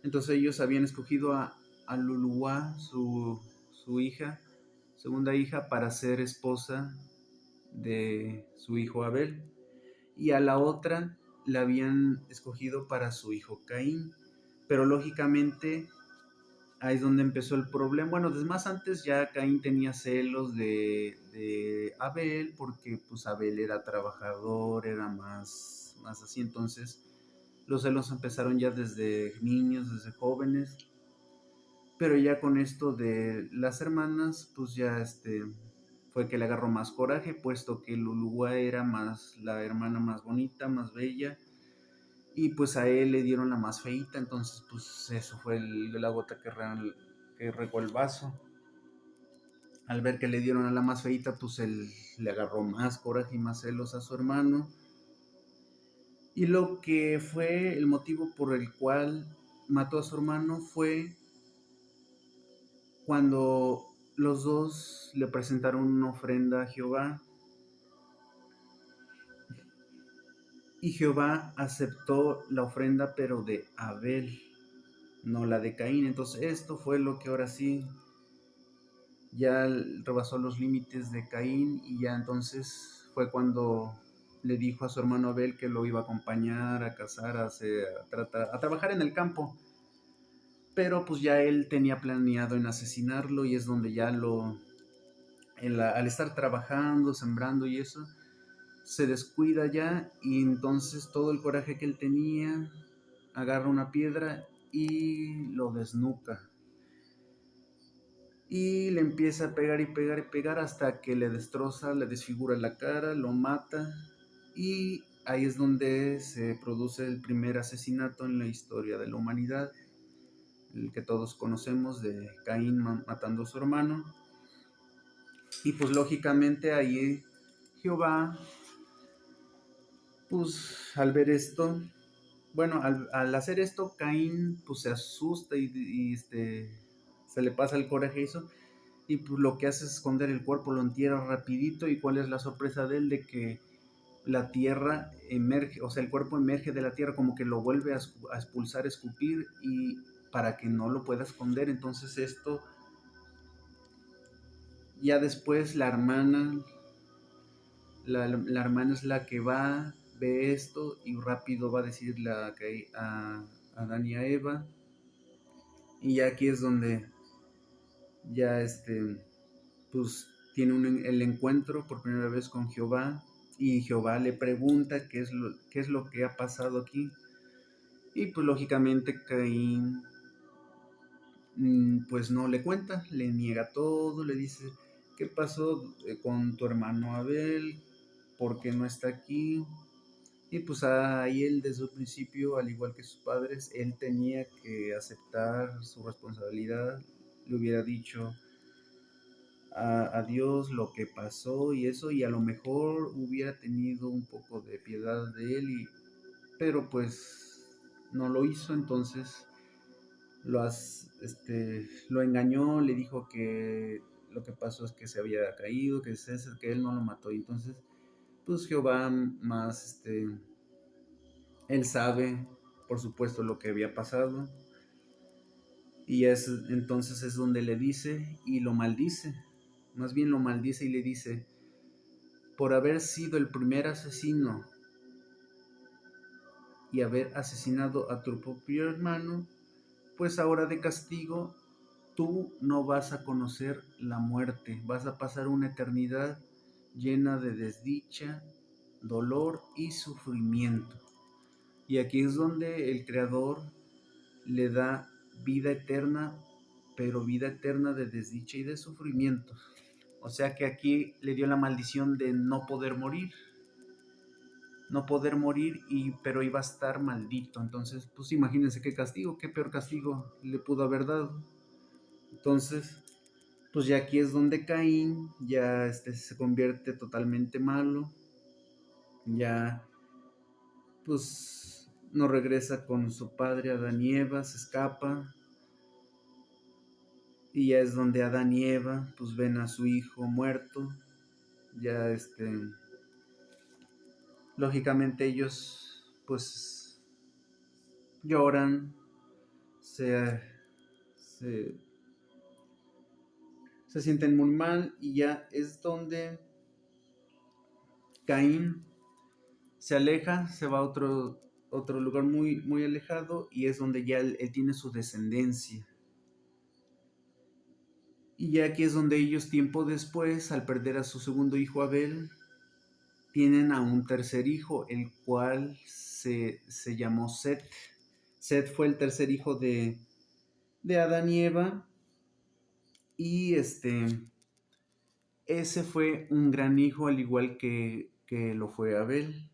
Entonces ellos habían escogido a Luluá, su hija, segunda hija, para ser esposa de su hijo Abel. Y a la otra la habían escogido para su hijo Caín. Pero lógicamente ahí es donde empezó el problema. Bueno, desde más antes ya Caín tenía celos de Abel, porque pues Abel era trabajador, era más así. Entonces los celos empezaron ya desde niños, desde jóvenes. Pero ya con esto de las hermanas, pues ya fue que le agarró más coraje, puesto que Lulúa era más la hermana más bonita, más bella, y pues a él le dieron la más feita, entonces pues eso fue la gota que regó el vaso. Al ver que le dieron a la más feita, pues él le agarró más coraje y más celos a su hermano. Y lo que fue el motivo por el cual mató a su hermano fue cuando los dos le presentaron una ofrenda a Jehová y Jehová aceptó la ofrenda pero de Abel, no la de Caín. Entonces esto fue lo que ahora sí ya rebasó los límites de Caín y ya entonces fue cuando le dijo a su hermano Abel que lo iba a acompañar a cazar, a trabajar en el campo. Pero pues ya él tenía planeado en asesinarlo y es donde ya al estar trabajando, sembrando y eso, se descuida ya y entonces todo el coraje que él tenía agarra una piedra y lo desnuca. Y le empieza a pegar y pegar y pegar hasta que le destroza, le desfigura la cara, lo mata. Y ahí es donde se produce el primer asesinato en la historia de la humanidad, el que todos conocemos de Caín matando a su hermano. Y pues lógicamente ahí Jehová, pues al ver esto, bueno, al hacer esto, Caín pues se asusta y se le pasa el coraje y eso, y pues lo que hace es esconder el cuerpo, lo entierra rapidito, y cuál es la sorpresa de él, de que la tierra emerge, o sea, el cuerpo emerge de la tierra, como que lo vuelve a expulsar, a escupir, y para que no lo pueda esconder. Entonces esto, ya después la hermana es la que va, ve esto y rápido va a decirle a Adán y a Eva. Y ya aquí es donde ya pues tiene el encuentro por primera vez con Jehová, y Jehová le pregunta qué es lo que ha pasado aquí. Y pues lógicamente Caín pues no le cuenta, le niega todo, le dice: ¿qué pasó con tu hermano Abel? ¿Por qué no está aquí? Y pues ahí él desde un principio, al igual que sus padres, él tenía que aceptar su responsabilidad. Le hubiera dicho a Dios lo que pasó y eso, y a lo mejor hubiera tenido un poco de piedad de él, pero pues no lo hizo. Entonces lo engañó, le dijo que lo que pasó es que se había caído, que César, que él no lo mató. Y entonces pues Jehová más él sabe, por supuesto, lo que había pasado. Y entonces es donde le dice y lo maldice. Más bien lo maldice y le dice: por haber sido el primer asesino y haber asesinado a tu propio hermano, pues ahora de castigo tú no vas a conocer la muerte, vas a pasar una eternidad llena de desdicha, dolor y sufrimiento. Y aquí es donde el Creador le da vida eterna, pero vida eterna de desdicha y de sufrimiento. O sea que aquí le dio la maldición de no poder morir, pero iba a estar maldito. Entonces, pues imagínense qué castigo, qué peor castigo le pudo haber dado. Entonces, pues ya aquí es donde Caín ya se convierte totalmente malo, ya pues no regresa con su padre Adán y Eva, se escapa, y ya es donde Adán y Eva pues ven a su hijo muerto, ya lógicamente ellos pues lloran, se, se, se sienten muy mal, y ya es donde Caín se aleja, se va a otro lugar muy, muy alejado, y es donde ya él tiene su descendencia. Y ya aquí es donde ellos, tiempo después, al perder a su segundo hijo Abel, tienen a un tercer hijo, el cual se llamó Set. Set fue el tercer hijo de Adán y Eva, y ese fue un gran hijo, al igual que lo fue Abel.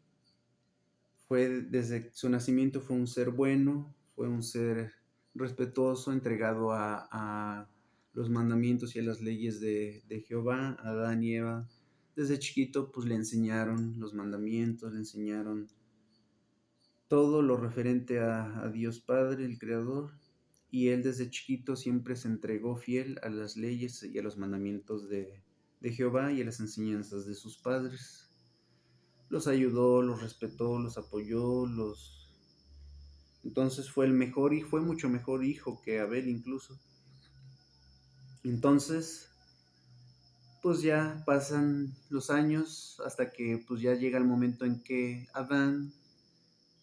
Desde su nacimiento fue un ser bueno, fue un ser respetuoso, entregado a los mandamientos y a las leyes de Jehová. Adán y Eva desde chiquito pues le enseñaron los mandamientos, le enseñaron todo lo referente a Dios Padre, el Creador, y él desde chiquito siempre se entregó fiel a las leyes y a los mandamientos de Jehová y a las enseñanzas de sus padres. Los ayudó, los respetó, los apoyó, entonces fue el mejor y fue mucho mejor hijo que Abel incluso. Entonces, pues ya pasan los años hasta que pues ya llega el momento en que Adán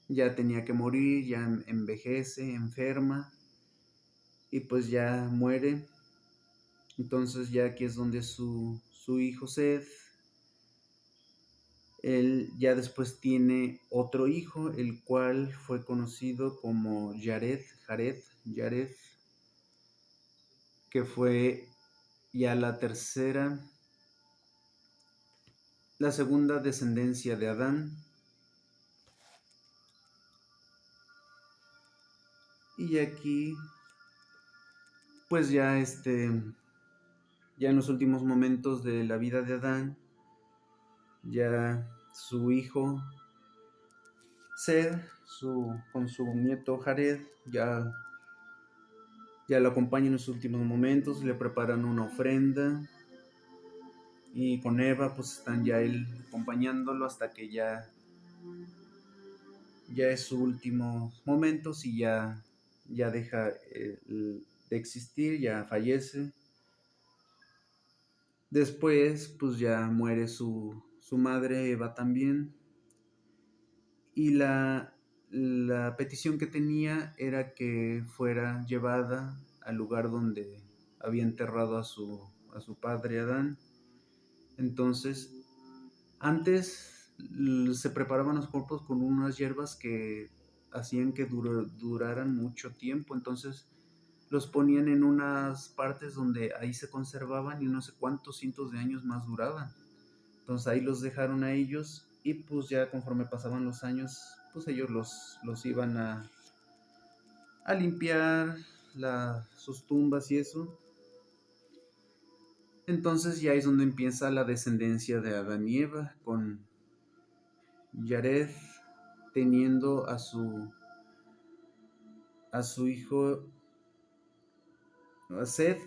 ya tenía que morir, ya envejece, enferma, y pues ya muere. Entonces ya aquí es donde su hijo Seth, él ya después tiene otro hijo, el cual fue conocido como Jared, que fue ya la segunda descendencia de Adán. Y aquí, pues ya ya en los últimos momentos de la vida de Adán, ya su hijo Seth, con su nieto Jared, ya lo acompañan en los últimos momentos, le preparan una ofrenda, y con Eva pues están ya él acompañándolo hasta que ya es sus últimos momentos, y ya deja de existir, ya fallece. Después pues ya muere su madre Eva también, y la petición que tenía era que fuera llevada al lugar donde había enterrado a su padre Adán. Entonces, antes se preparaban los cuerpos con unas hierbas que hacían que duraran mucho tiempo. Entonces los ponían en unas partes donde ahí se conservaban y no sé cuántos cientos de años más duraban. Entonces ahí los dejaron a ellos, y pues ya conforme pasaban los años, pues ellos los iban a limpiar sus tumbas y eso. Entonces ya es donde empieza la descendencia de Adán y Eva, con Jared teniendo a su hijo Seth,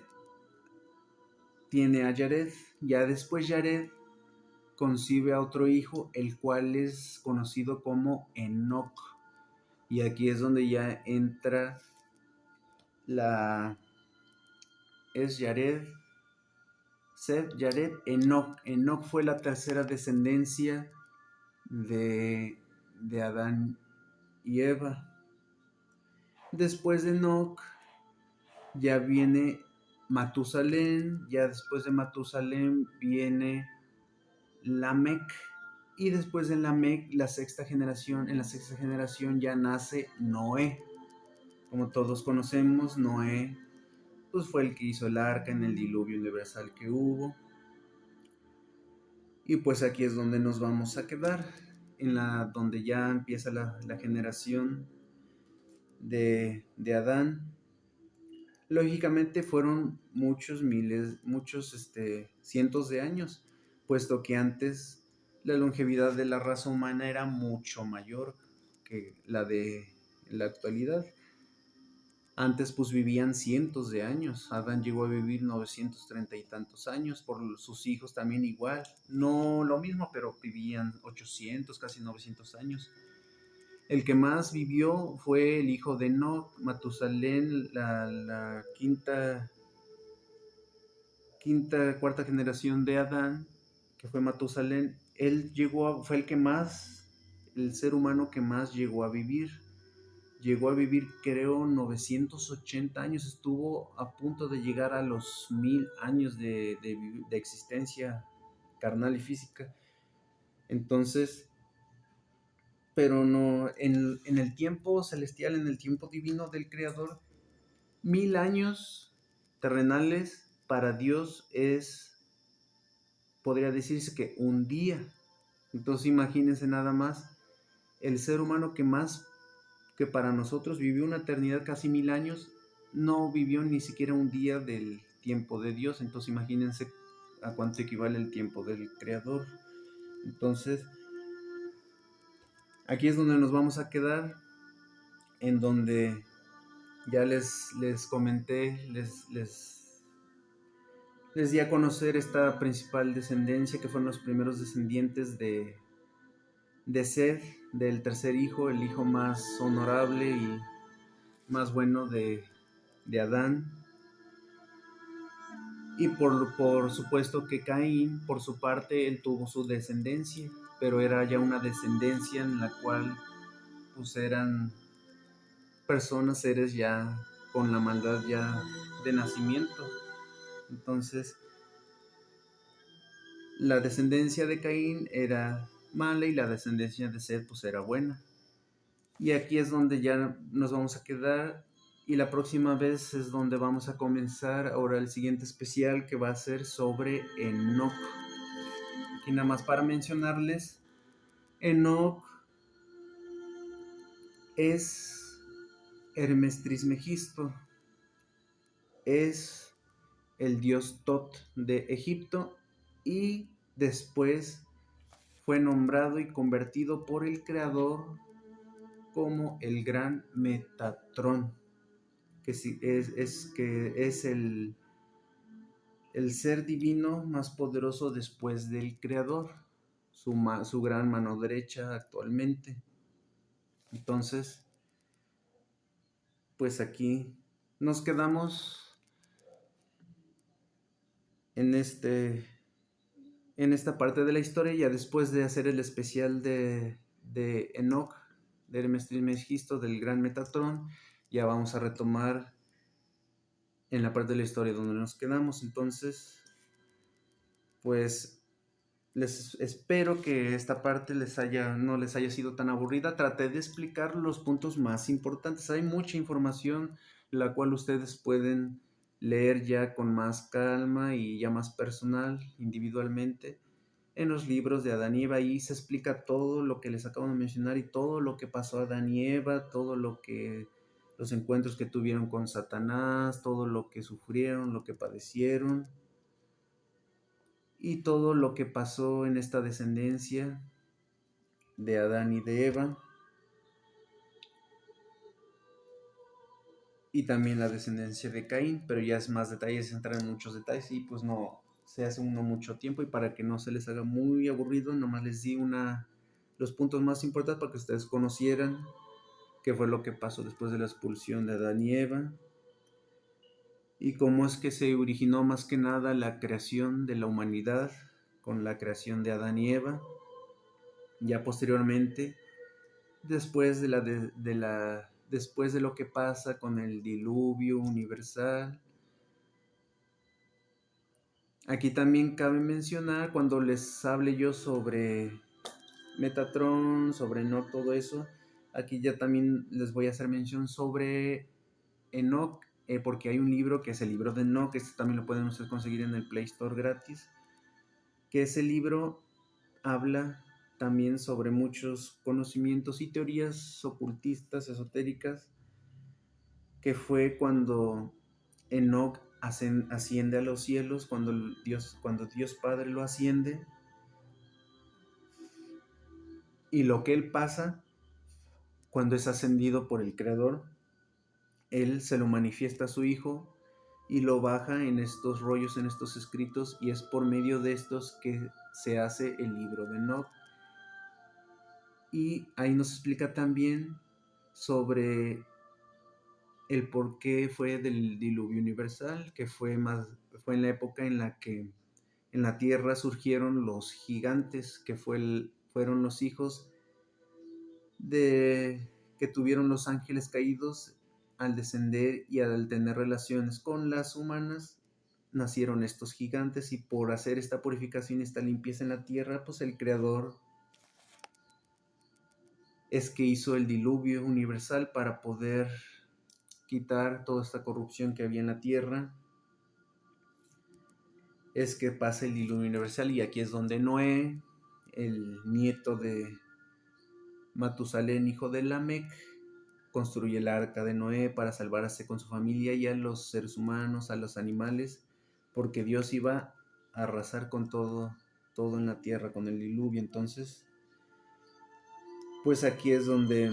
tiene a Jared. Ya después Jared concibe a otro hijo, el cual es conocido como Enoch. Y aquí es donde ya entra es Jared, Seth, Jared, Enoch. Enoch fue la tercera descendencia de Adán y Eva. Después de Enoch ya viene Matusalén, ya después de Matusalén viene Lamec, y después de Lamec, en la sexta generación ya nace Noé. Como todos conocemos, Noé pues fue el que hizo el arca en el diluvio universal que hubo. Y pues aquí es donde nos vamos a quedar, donde ya empieza la generación de Adán. Lógicamente fueron muchos miles, cientos de años, puesto que antes la longevidad de la raza humana era mucho mayor que la de la actualidad. Antes pues vivían cientos de años. Adán llegó a vivir 930 y tantos años, por sus hijos también igual. No lo mismo, pero vivían 800, casi 900 años. El que más vivió fue el hijo de Enoch, Matusalén, la cuarta generación de Adán, que fue Matusalén. Él fue el ser humano que más llegó a vivir. Llegó a vivir, creo, 980 años. Estuvo a punto de llegar a los 1000 años de existencia carnal y física. Entonces, pero no, en el tiempo celestial, en el tiempo divino del Creador, 1000 años terrenales para Dios podría decirse que un día. Entonces imagínense nada más, el ser humano que para nosotros vivió una eternidad, casi 1000 años, no vivió ni siquiera un día del tiempo de Dios. Entonces imagínense a cuánto equivale el tiempo del Creador. Entonces, aquí es donde nos vamos a quedar, en donde ya les comenté, les di a conocer esta principal descendencia, que fueron los primeros descendientes de Seth, del tercer hijo, el hijo más honorable y más bueno de Adán. Y por supuesto que Caín, por su parte, él tuvo su descendencia, pero era ya una descendencia en la cual pues eran personas, seres ya con la maldad ya de nacimiento. Entonces, la descendencia de Caín era mala y la descendencia de Seth pues era buena. Y aquí es donde ya nos vamos a quedar, y la próxima vez es donde vamos a comenzar ahora el siguiente especial, que va a ser sobre Enoch. Aquí nada más para mencionarles, Enoch es Hermes Trismegisto, es el dios Tot de Egipto, y después fue nombrado y convertido por el creador como el gran Metatrón, que es el ser divino más poderoso después del creador, su gran mano derecha actualmente. Entonces, pues aquí nos quedamos en esta parte de la historia. Ya después de hacer el especial de Enoch, de Hermes Trismegisto, del gran Metatrón, ya vamos a retomar en la parte de la historia donde nos quedamos. Entonces, pues les espero que esta parte no les haya sido tan aburrida. Traté de explicar los puntos más importantes. Hay mucha información la cual ustedes pueden leer ya con más calma y ya más personal, individualmente, en los libros de Adán y Eva. Ahí se explica todo lo que les acabo de mencionar y todo lo que pasó a Adán y Eva, los encuentros que tuvieron con Satanás, todo lo que sufrieron, lo que padecieron, y todo lo que pasó en esta descendencia de Adán y de Eva, y también la descendencia de Caín. Pero ya es más detalles, entrar en muchos detalles y pues no se hace uno mucho tiempo, y para que no se les haga muy aburrido, nomás les di los puntos más importantes para que ustedes conocieran qué fue lo que pasó después de la expulsión de Adán y Eva, y cómo es que se originó más que nada la creación de la humanidad con la creación de Adán y Eva. Ya posteriormente, después después de lo que pasa con el diluvio universal. Aquí también cabe mencionar, cuando les hable yo sobre Metatron, sobre Enoch, todo eso, aquí ya también les voy a hacer mención sobre Enoch, porque hay un libro que es el libro de Enoch, este también lo pueden ustedes conseguir en el Play Store gratis, que ese libro habla también sobre muchos conocimientos y teorías ocultistas, esotéricas, que fue cuando Enoch asciende a los cielos, cuando Dios Padre lo asciende, y lo que él pasa cuando es ascendido por el Creador, él se lo manifiesta a su Hijo y lo baja en estos rollos, en estos escritos, y es por medio de estos que se hace el libro de Enoch. Y ahí nos explica también sobre el por qué fue del diluvio universal, que fue en la época en la que en la tierra surgieron los gigantes, que fueron los hijos de que tuvieron los ángeles caídos al descender y al tener relaciones con las humanas. Nacieron estos gigantes, y por hacer esta purificación y esta limpieza en la tierra, pues el Creador es que hizo el diluvio universal para poder quitar toda esta corrupción que había en la tierra. Es que pasa el diluvio universal, y aquí es donde Noé, el nieto de Matusalén, hijo de Lamec, construye el arca de Noé para salvarse con su familia y a los seres humanos, a los animales, porque Dios iba a arrasar con todo en la tierra con el diluvio. Entonces, pues aquí es donde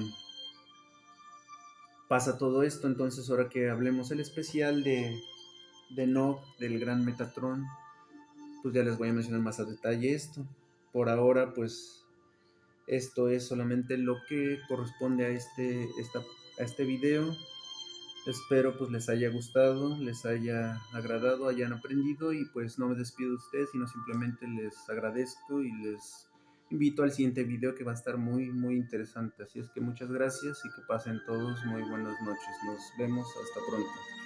pasa todo esto. Entonces, ahora que hablemos el especial de Enoch, del gran Metatron, pues ya les voy a mencionar más a detalle esto. Por ahora, pues esto es solamente lo que corresponde a este video. Espero pues les haya gustado, les haya agradado, hayan aprendido, y pues no me despido de ustedes, sino simplemente les agradezco y les invito al siguiente video, que va a estar muy muy interesante. Así es que muchas gracias y que pasen todos muy buenas noches. Nos vemos, hasta pronto.